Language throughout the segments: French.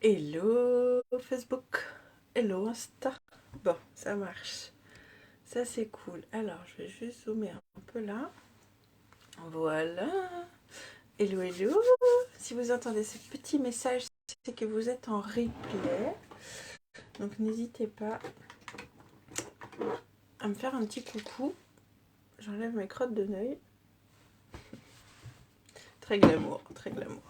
Hello Facebook, hello Insta. Bon, ça marche. Ça c'est cool. Alors, je vais juste zoomer un peu là. Voilà. Hello, hello. Si vous entendez ce petit message, c'est que vous êtes en replay. Donc n'hésitez pas à me faire un petit coucou. J'enlève mes crottes de nez. Très glamour, très glamour.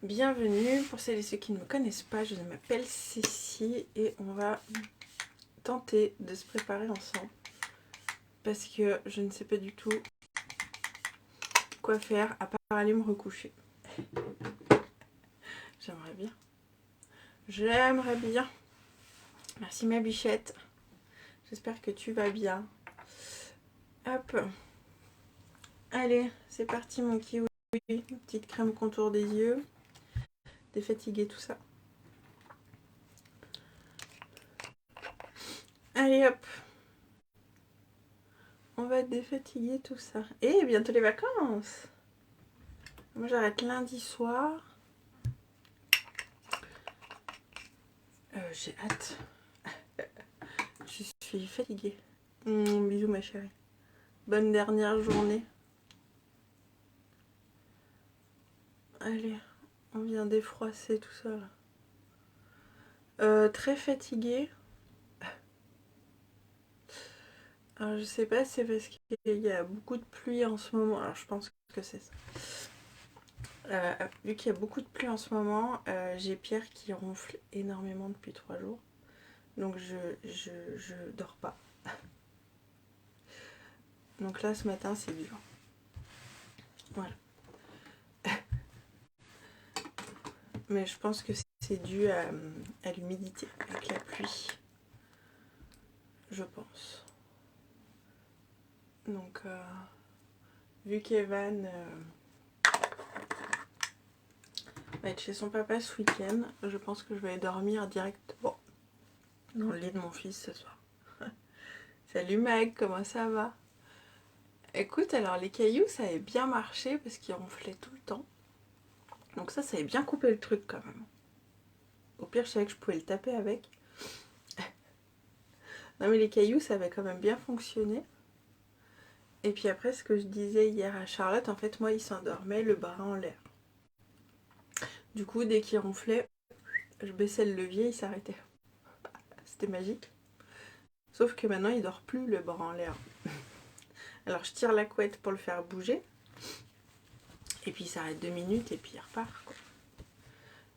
Bienvenue pour celles et ceux qui ne me connaissent pas, je m'appelle Cécile et on va tenter de se préparer ensemble parce que je ne sais pas du tout quoi faire à part aller me recoucher. J'aimerais bien. J'aimerais bien. Merci ma bichette. J'espère que tu vas bien. Hop. Allez, c'est parti mon kiwi. Une petite crème contour des yeux. Défatigué tout ça. Allez hop. On va défatiguer tout ça. Et bientôt les vacances. Moi j'arrête lundi soir. J'ai hâte. Je suis fatiguée. Bisous ma chérie. Bonne dernière journée. Allez, on vient défroisser tout ça là. Très fatiguée. Alors je sais pas, c'est parce qu'il y a beaucoup de pluie en ce moment. Alors je pense que c'est ça. Vu qu'il y a beaucoup de pluie en ce moment, j'ai Pierre qui ronfle énormément depuis 3 jours. Donc je dors pas. Donc là ce matin c'est dur. Voilà. Mais je pense que c'est dû à l'humidité avec la pluie. Je pense. Donc vu qu'Evan va être chez son papa ce week-end, je pense que je vais dormir directement dans le lit de mon fils ce soir. Salut Mag, comment ça va? Écoute, alors les cailloux ça avait bien marché parce qu'ils ronflaient tout le temps. Donc ça avait bien coupé le truc quand même. Au pire je savais que je pouvais le taper avec. Non mais les cailloux ça avait quand même bien fonctionné. Et puis après ce que je disais hier à Charlotte, en fait moi il s'endormait le bras en l'air. Du coup dès qu'il ronflait, je baissais le levier, il s'arrêtait. C'était magique. Sauf que maintenant il dort plus le bras en l'air. Alors je tire la couette pour le faire bouger. Et puis il s'arrête 2 minutes et puis il repart quoi.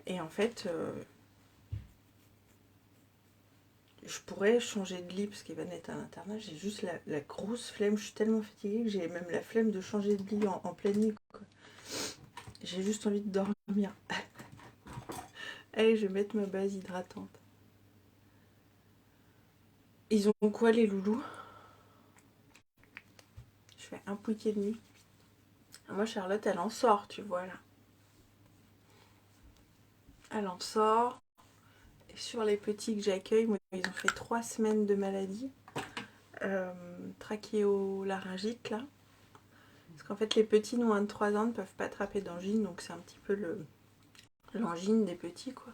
Et en fait je pourrais changer de lit parce qu'il va naître à l'internat. J'ai juste la grosse flemme. Je suis tellement fatiguée que j'ai même la flemme de changer de lit en pleine nuit. J'ai juste envie de dormir. Allez, je vais mettre ma base hydratante. Ils ont quoi les loulous? Je fais un pouiquet de nuit. Moi, Charlotte, elle en sort, tu vois là. Elle en sort. Et sur les petits que j'accueille, moi, ils ont fait 3 semaines de maladie. Trachéolaryngite là. Parce qu'en fait, les petits de moins de 3 ans ne peuvent pas attraper d'angine. Donc, c'est un petit peu l'angine des petits quoi.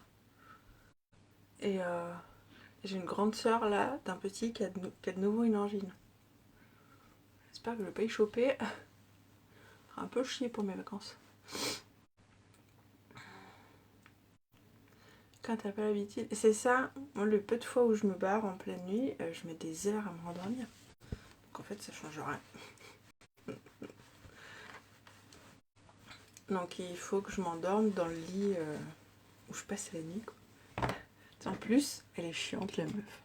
Et j'ai une grande sœur là d'un petit qui a de nouveau une angine. J'espère que je vais pas y choper. Ça fera un peu chier pour mes vacances. Quand t'as pas l'habitude. C'est ça, moi, le peu de fois où je me barre en pleine nuit, je mets des heures à me rendormir. Donc en fait, ça change rien. Donc il faut que je m'endorme dans le lit où je passe la nuit. Quoi. En plus, elle est chiante la meuf.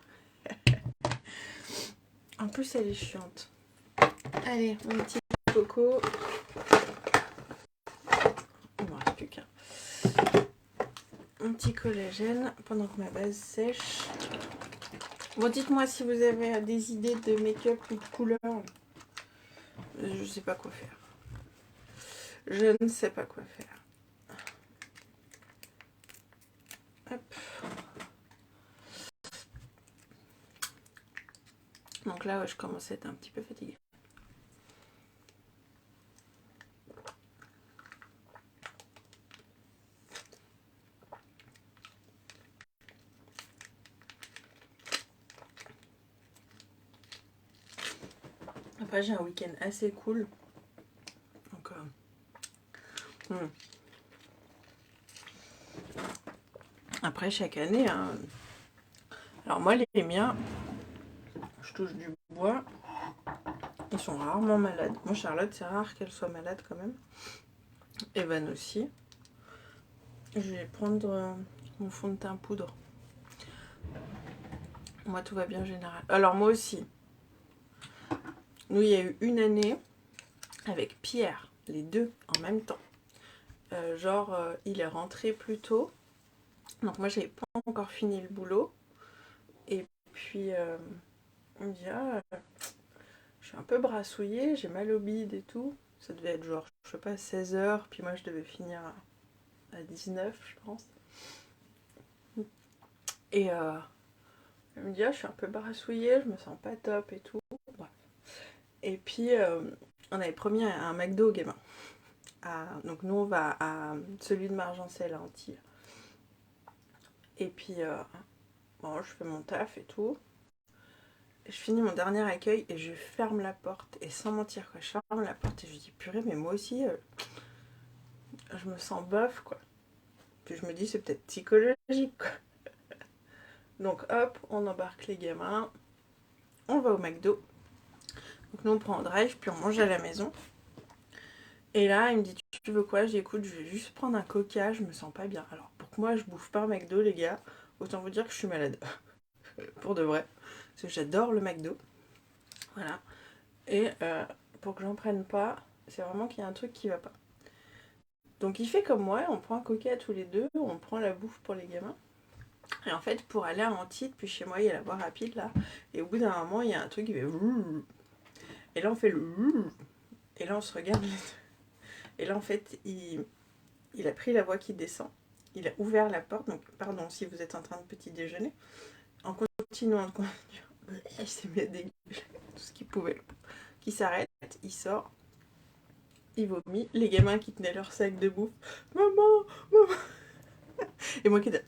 En plus, elle est chiante. Allez, mon petit coco. Il me reste plus qu'un. Un petit collagène pendant que ma base sèche. Bon, dites-moi si vous avez des idées de make-up ou de couleurs. Je sais pas quoi faire. Je ne sais pas quoi faire. Hop. Donc là, ouais, je commence à être un petit peu fatiguée. Après, j'ai un week-end assez cool. Donc, après, chaque année, hein. Alors moi, les miens, je touche du bois, ils sont rarement malades. Moi, Charlotte, c'est rare qu'elle soit malade quand même. Evan aussi. Je vais prendre mon fond de teint poudre. Moi, tout va bien en général. Alors moi aussi. Nous, il y a eu une année avec Pierre, les deux en même temps. Il est rentré plus tôt. Donc moi, j'avais pas encore fini le boulot. Et puis, on me dit, je suis un peu brassouillée, j'ai mal au bide et tout. Ça devait être genre, je sais pas, 16h. Puis moi, je devais finir à 19, je pense. Et elle me dit, je suis un peu brassouillée, je me sens pas top et tout. Bref. Et puis, on avait promis un McDo au gamin. Donc nous, on va à celui de Margencel à Antibes. Et puis, bon, je fais mon taf et tout. Je finis mon dernier accueil et je ferme la porte. Et sans mentir, quoi, je ferme la porte et je dis, purée, mais moi aussi, je me sens bof, quoi. Puis je me dis, c'est peut-être psychologique, quoi. Donc hop, on embarque les gamins. On va au McDo. Donc nous, on prend en drive, puis on mange à la maison. Et là, il me dit, tu veux quoi? Je dis, écoute, je vais juste prendre un coca, je me sens pas bien. Alors, pour que moi, je bouffe pas un McDo, les gars, autant vous dire que je suis malade. Pour de vrai. Parce que j'adore le McDo. Voilà. Et pour que j'en prenne pas, c'est vraiment qu'il y a un truc qui va pas. Donc il fait comme moi, on prend un coca tous les deux, on prend la bouffe pour les gamins. Et en fait, pour aller à Antibes, puis chez moi, il y a la voie rapide là. Et au bout d'un moment, il y a un truc qui fait. Et là, on fait le. Et là, on se regarde. Et là, en fait, il a pris la voie qui descend. Il a ouvert la porte. Donc, pardon si vous êtes en train de petit déjeuner. En continuant de conduire, il s'est mis à dégueuler tout ce qu'il pouvait. Qui s'arrête, il sort. Il vomit. Les gamins qui tenaient leur sac de bouffe. Maman, maman. Et moi qui étais.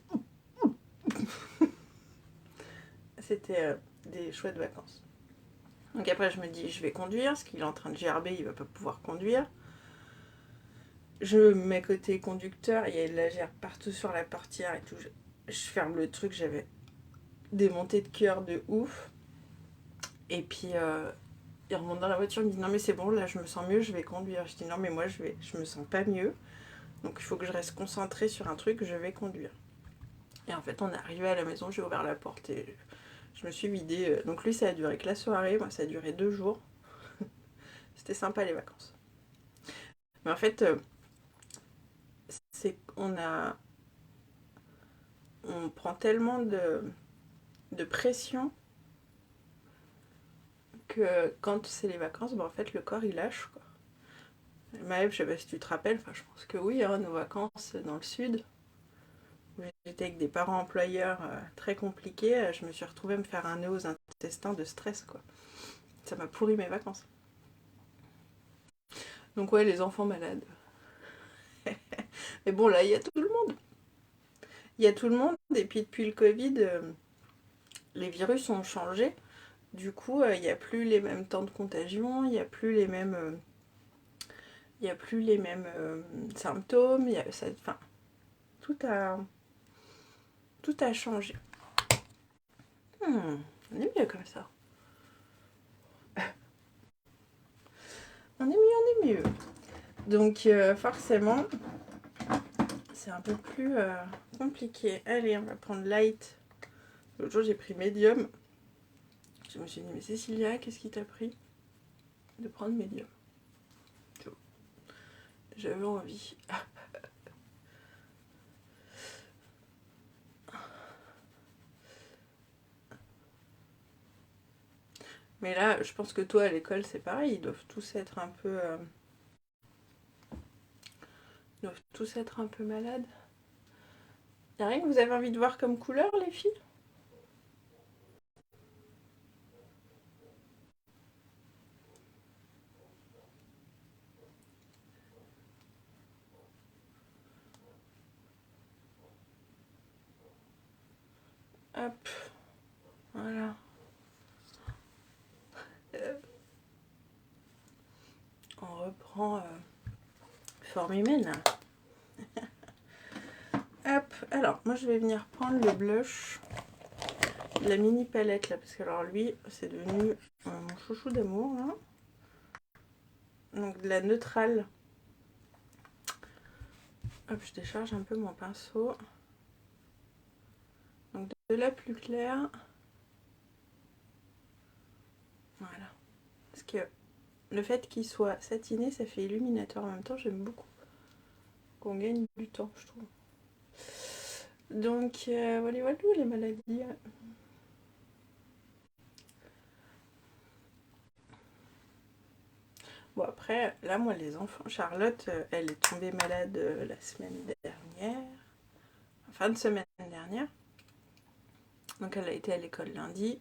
C'était des chouettes vacances. Donc après, je me dis, je vais conduire, parce qu'il est en train de gerber, il va pas pouvoir conduire. Je me mets côté conducteur, il y a de la gerbe partout sur la portière et tout. Je ferme le truc, j'avais des montées de cœur de ouf. Et puis, il remonte dans la voiture, il me dit, non mais c'est bon, là je me sens mieux, je vais conduire. Je dis, non mais moi je me sens pas mieux. Donc il faut que je reste concentrée sur un truc, je vais conduire. Et en fait, on est arrivé à la maison, j'ai ouvert la porte et je me suis vidée. Donc lui, ça a duré que la soirée, moi ça a duré 2 jours. C'était sympa les vacances. Mais en fait, c'est on prend tellement de pression que quand c'est les vacances, en fait, le corps il lâche, quoi. Maëv, je sais pas si tu te rappelles, enfin je pense que oui, hein, nos vacances dans le sud, où j'étais avec des parents employeurs très compliqués, je me suis retrouvée à me faire un nœud aux intestins de stress, quoi. Ça m'a pourri mes vacances. Donc ouais, les enfants malades. Mais bon, là, il y a tout le monde. Il y a tout le monde, et puis depuis le Covid, les virus ont changé. Du coup, il n'y a plus les mêmes temps de contagion, il n'y a plus les mêmes... il n'y a plus les mêmes symptômes, enfin, tout a, tout a changé. On est mieux comme ça. On est mieux, on est mieux. Donc forcément, c'est un peu plus compliqué. Allez, on va prendre light. L'autre jour, j'ai pris médium. Je me suis dit, mais Cécilia, qu'est-ce qui t'a pris de prendre médium? J'avais envie. Mais là, je pense que toi, à l'école, c'est pareil. Ils doivent tous être un peu... ils doivent tous être un peu malades. Y'a rien que vous avez envie de voir comme couleur, les filles? Hop, voilà. forme humaine. Hop, alors moi je vais venir prendre le blush, la mini palette là, parce que alors lui c'est devenu mon chouchou d'amour là. Donc de la neutrale. Hop, je décharge un peu mon pinceau. Donc de la plus claire. Voilà. Parce que le fait qu'il soit satiné, ça fait illuminateur en même temps, j'aime beaucoup. Qu'on gagne du temps, je trouve. Donc voilà, voilà les maladies. Bon après, là moi les enfants, Charlotte, elle est tombée malade la semaine dernière, fin de semaine dernière. Donc elle a été à l'école lundi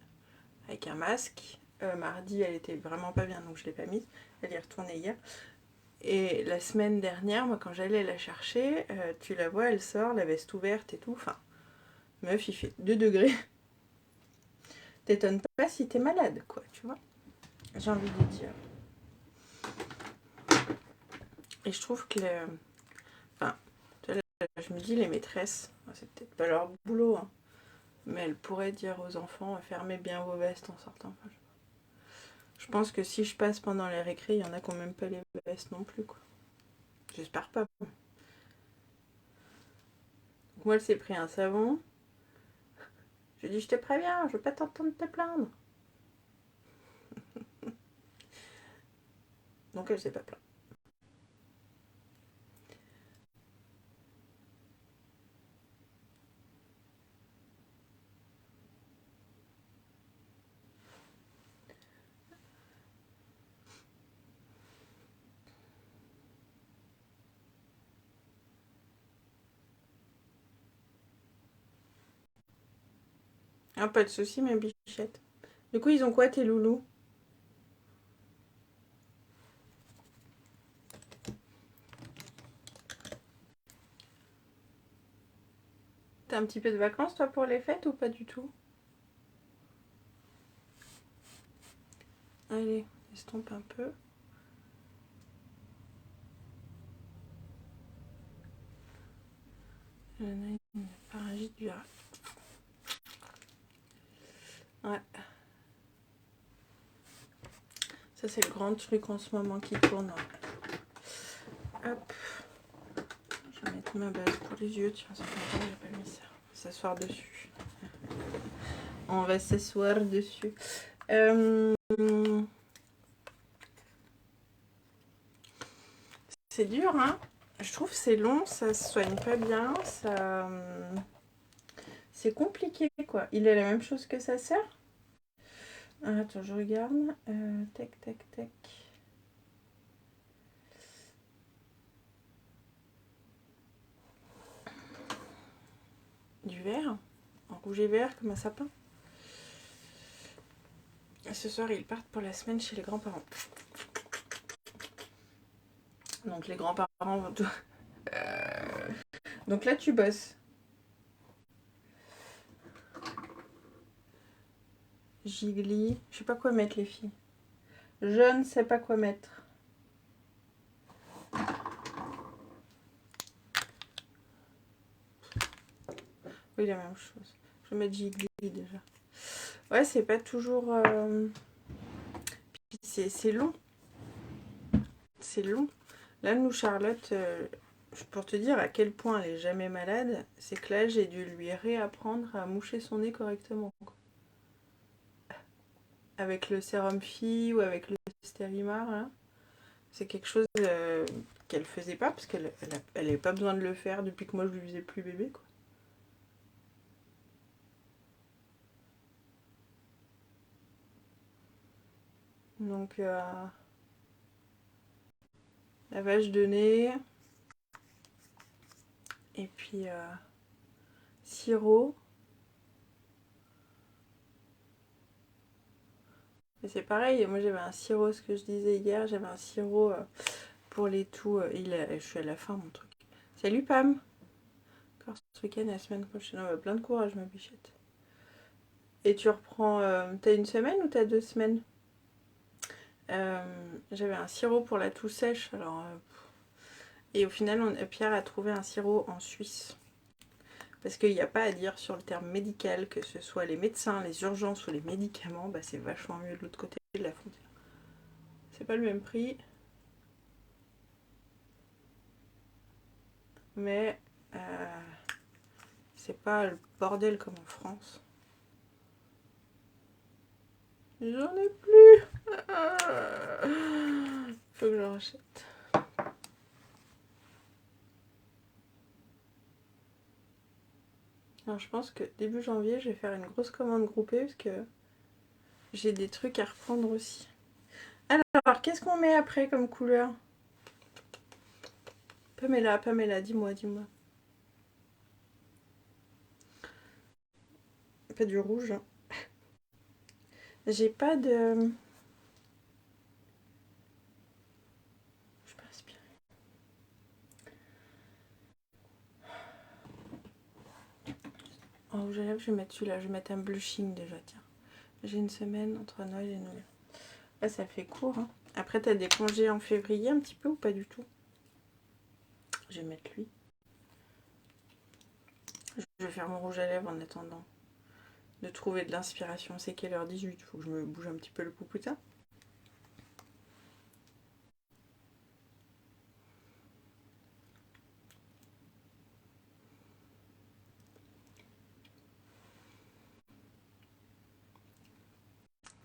avec un masque. Mardi elle était vraiment pas bien donc je l'ai pas mise. Elle y est retournée hier. Et la semaine dernière, moi quand j'allais la chercher, tu la vois, elle sort, la veste ouverte et tout. Enfin, meuf, il fait 2 degrés. T'étonnes pas si t'es malade, quoi, tu vois. J'ai envie de dire. Et je trouve que enfin, je me dis les maîtresses, c'est peut-être pas leur boulot, hein, mais elles pourraient dire aux enfants fermez bien vos vestes en sortant. Enfin, je pense que si je passe pendant les récrés, il y en a qui n'ont même pas les vestes non plus, quoi. J'espère pas. Donc moi, elle s'est pris un savon. Je lui ai dit je te préviens, je veux pas t'entendre te plaindre. Donc elle s'est pas plainte. Ah, pas de soucis, ma bichette. Du coup, ils ont quoi tes loulous? T'as un petit peu de vacances, toi, pour les fêtes ou pas du tout? Allez, estompe un peu. Une pharyngite virale. Ouais. Ça, c'est le grand truc en ce moment qui tourne. Hop. Je vais mettre ma base pour les yeux. Tiens, ça fait longtemps que j'ai pas mis ça. S'asseoir dessus. On va s'asseoir dessus. C'est dur, hein. Je trouve que c'est long, ça se soigne pas bien, ça... C'est compliqué, quoi. Il a la même chose que sa sœur. Ah, attends, je regarde. Tac, tac, tac. Du vert, en rouge et vert, comme un sapin. Ce soir, ils partent pour la semaine chez les grands-parents. Donc les grands-parents vont tout... Donc là, tu bosses. Gigli. Je sais pas quoi mettre, les filles. Je ne sais pas quoi mettre. Oui, la même chose. Je vais mettre Gigli déjà. Ouais, c'est pas toujours... Puis c'est long. C'est long. Là, nous, Charlotte, pour te dire à quel point elle est jamais malade, c'est que là, j'ai dû lui réapprendre à moucher son nez correctement. Avec le sérum Phi ou avec le Stérimar, hein. C'est quelque chose qu'elle faisait pas parce qu'elle avait pas besoin de le faire depuis que moi je lui faisais plus bébé, quoi. Donc lavage de nez et puis sirop. Et c'est pareil, moi j'avais un sirop, ce que je disais hier, j'avais un sirop pour les toux. Je suis à la fin mon truc. Salut Pam. Encore ce week-end, la semaine prochaine. Plein de courage ma bichette. Et tu reprends, t'as une semaine ou t'as 2 semaines? J'avais un sirop pour la toux sèche, alors Et au final, Pierre a trouvé un sirop en Suisse. Parce qu'il n'y a pas à dire sur le terme médical, que ce soit les médecins, les urgences ou les médicaments, bah c'est vachement mieux de l'autre côté de la frontière. C'est pas le même prix. Mais c'est pas le bordel comme en France. J'en ai plus. Faut que j'en rachète. Alors je pense que début janvier, je vais faire une grosse commande groupée parce que j'ai des trucs à reprendre aussi. Alors, qu'est-ce qu'on met après comme couleur? Pamela, dis-moi. Pas du rouge. Hein. J'ai pas de... Je peux respirer. En rouge à lèvres, je vais mettre celui-là. Je vais mettre un blushing déjà, tiens. J'ai une semaine entre Noël et Noël. Là, ça fait court. Hein. Après, t'as des congés en février un petit peu ou pas du tout? Je vais mettre lui. Je vais faire mon rouge à lèvres en attendant de trouver de l'inspiration. C'est quelle heure? 18. Faut que je me bouge un petit peu le pouputin.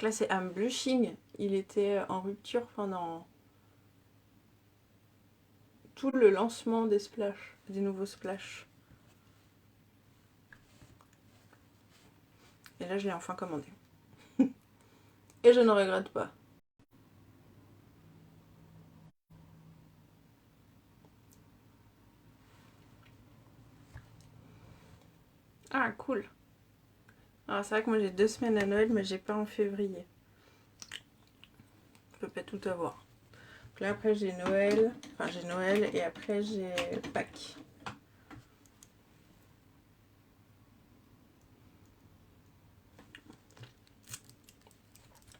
Là, c'est un blushing. Il était en rupture pendant tout le lancement des splash, des nouveaux splash. Et là, je l'ai enfin commandé. Et je ne regrette pas. Ah, cool. Alors, c'est vrai que moi, j'ai 2 semaines à Noël, mais j'ai pas en février. Je peux pas tout avoir. Donc là, après, j'ai Noël. Enfin, j'ai Noël et après, j'ai Pâques.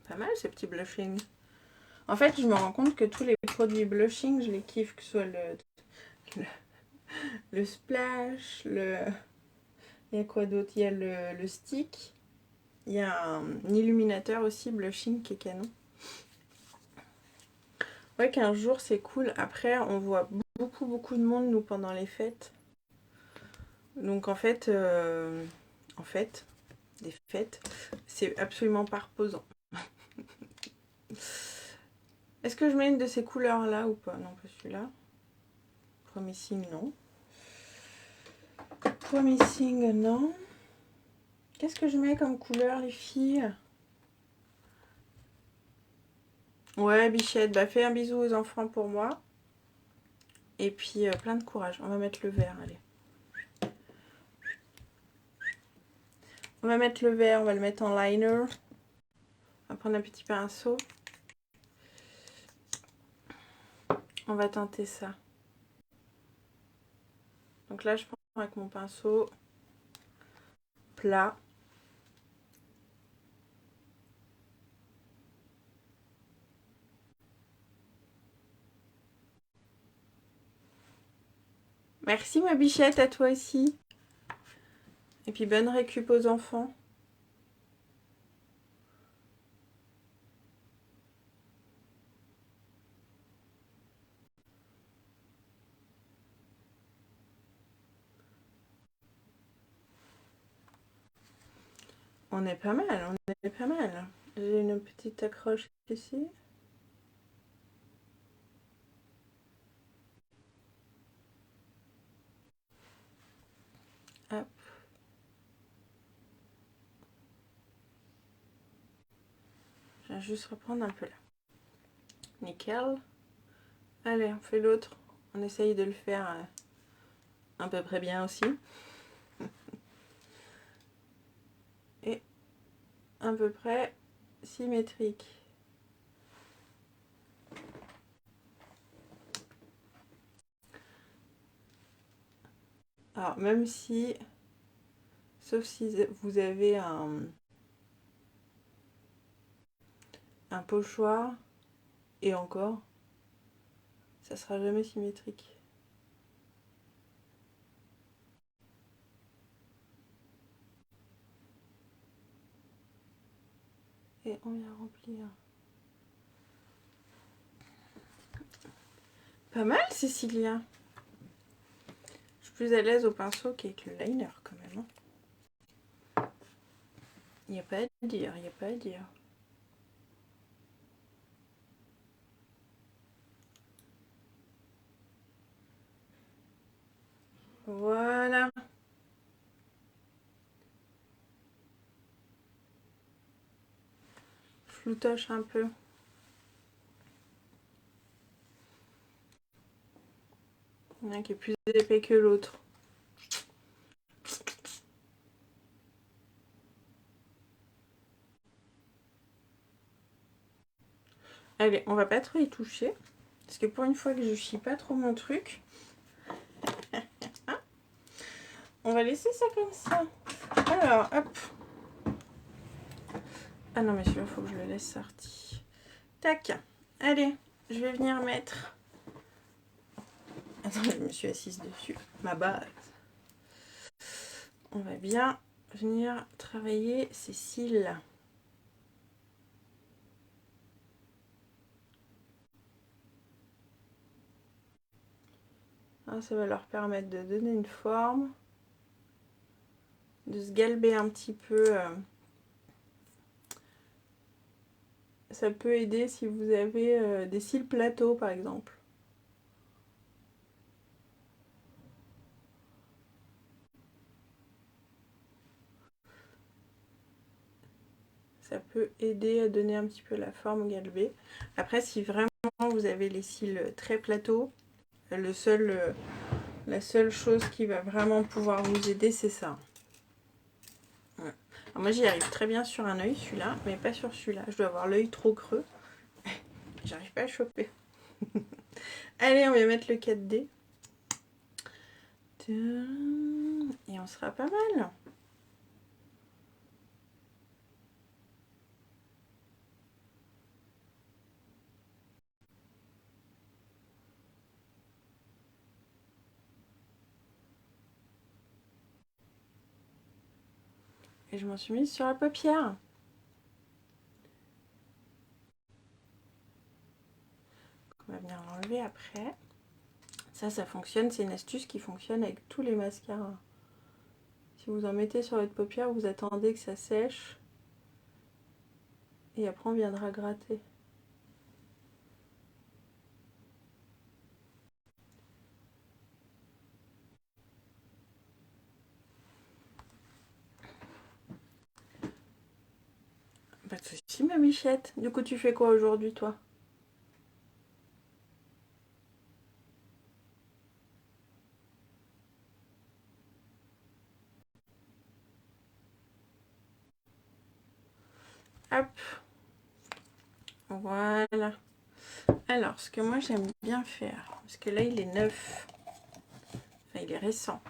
Pas mal, ces petits blushings. En fait, je me rends compte que tous les produits blushing, je les kiffe. Que ce soit le splash, le... Il y a quoi d'autre? Il y a le stick. Il y a un illuminateur aussi, blushing, qui est canon. Ouais, qu'un jour, c'est cool. Après, on voit beaucoup de monde, nous, pendant les fêtes. Donc, en fait, des fêtes, c'est absolument pas reposant. Est-ce que je mets une de ces couleurs-là ou pas? Non, pas celui-là. Promising, non. Promising, non. Qu'est-ce que je mets comme couleur, les filles? Ouais, Bichette, bah fais un bisou aux enfants pour moi. Et puis, plein de courage. On va mettre le vert, allez. On va mettre le vert, on va le mettre en liner. On va prendre un petit pinceau. On va tenter ça. Donc là, je prends avec mon pinceau plat. Merci ma bichette, à toi aussi. Et puis bonne récup aux enfants. On est pas mal, on est pas mal. J'ai une petite accroche ici. Hop. Je vais juste reprendre un peu là. Nickel. Allez, on fait l'autre. On essaye de le faire à peu près bien aussi. Et à peu près symétrique. Alors, même si... Sauf si vous avez un pochoir, et encore, ça sera jamais symétrique. Et on vient remplir. Pas mal, Cécilia. Je suis plus à l'aise au pinceau qu'avec le liner quand même. Il n'y a pas à dire, il n'y a pas à dire. Voilà. Floutoche un peu. Il y en a un qui est plus épais que l'autre. Allez, on va pas trop y toucher. Parce que pour une fois que je chie pas trop mon truc, on va laisser ça comme ça. Alors, hop. Ah non, mais celui-là, il faut que je le laisse sortir. Tac. Allez, je vais venir mettre... Attends, je me suis assise dessus. Ma base. On va bien venir travailler ces cils. Ah, ça va leur permettre de donner une forme, de se galber un petit peu. Ça peut aider si vous avez des cils plateaux par exemple. Ça peut aider à donner un petit peu la forme galbée. Après, si vraiment vous avez les cils très plateaux, la seule chose qui va vraiment pouvoir vous aider, c'est ça. Ouais. Alors moi, j'y arrive très bien sur un œil, celui-là, mais pas sur celui-là. Je dois avoir l'œil trop creux. J'arrive pas à choper. Allez, on va mettre le 4D. Et on sera pas mal. Et je m'en suis mise sur la paupière. On va venir l'enlever après. Ça fonctionne. C'est une astuce qui fonctionne avec tous les mascaras. Si vous en mettez sur votre paupière, vous attendez que ça sèche. Et après, on viendra gratter. Pas de soucis, ma Michette. Du coup, tu fais quoi aujourd'hui, toi? Hop. Voilà. Alors, ce que moi, j'aime bien faire, parce que là, il est neuf. Enfin, il est récent.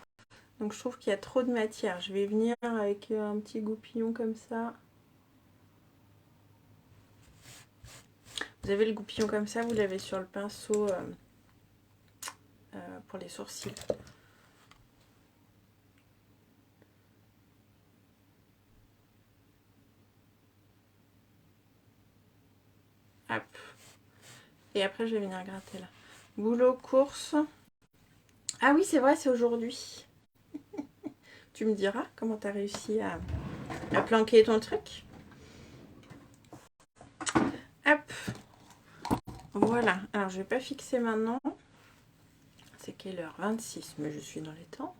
Donc, je trouve qu'il y a trop de matière. Je vais venir avec un petit goupillon comme ça. Vous avez le goupillon comme ça, vous l'avez sur le pinceau pour les sourcils. Hop. Et après, je vais venir gratter là. Boulot, course. Ah oui, c'est vrai, c'est aujourd'hui. Tu me diras comment tu as réussi à planquer ton truc. Hop. Voilà. Alors, je vais pas fixer maintenant. C'est quelle heure? 26, mais je suis dans les temps.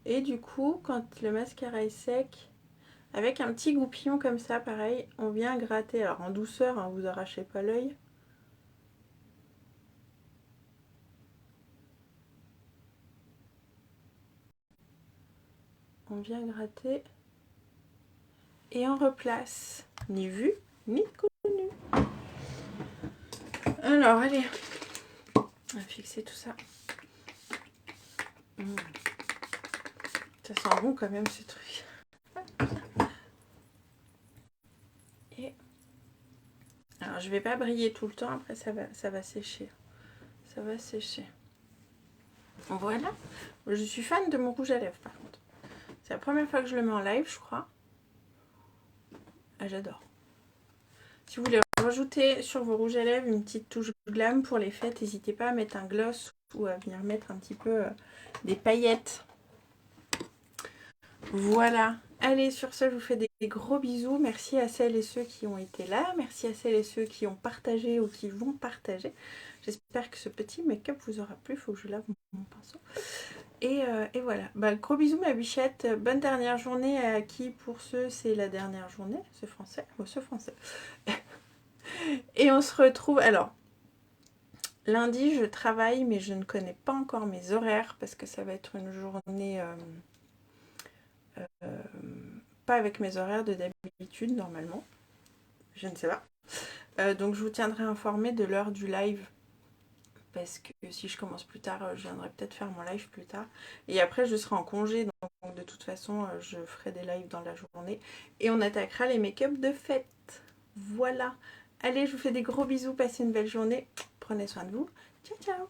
Et du coup, quand le mascara est sec, avec un petit goupillon comme ça, pareil, on vient gratter. Alors, en douceur, hein, vous arrachez pas l'œil. On vient gratter et on replace. Ni vu, ni connu. Alors, allez, on va fixer tout ça. Ça sent bon quand même ce truc. Et alors, je vais pas briller tout le temps, après ça va sécher. Ça va sécher. Voilà. Je suis fan de mon rouge à lèvres par contre. C'est la première fois que je le mets en live, je crois. Ah, j'adore. Si vous voulez rajouter sur vos rouges à lèvres une petite touche glam pour les fêtes, n'hésitez pas à mettre un gloss ou à venir mettre un petit peu des paillettes. Voilà. Allez, sur ce, je vous fais des gros bisous. Merci à celles et ceux qui ont été là. Merci à celles et ceux qui ont partagé ou qui vont partager. J'espère que ce petit make-up vous aura plu. Il faut que je lave mon pinceau. Et voilà. Bah, gros bisous ma bichette. Bonne dernière journée à qui pour ceux c'est la dernière journée. Ce français. Oh, ce français. Et on se retrouve. Alors, lundi je travaille mais je ne connais pas encore mes horaires parce que ça va être une journée pas avec mes horaires de d'habitude normalement. Je ne sais pas. Donc je vous tiendrai informé de l'heure du live. Parce que si je commence plus tard, je viendrai peut-être faire mon live plus tard. Et après, je serai en congé. Donc de toute façon, je ferai des lives dans la journée. Et on attaquera les make-up de fête. Voilà. Allez, je vous fais des gros bisous. Passez une belle journée. Prenez soin de vous. Ciao, ciao.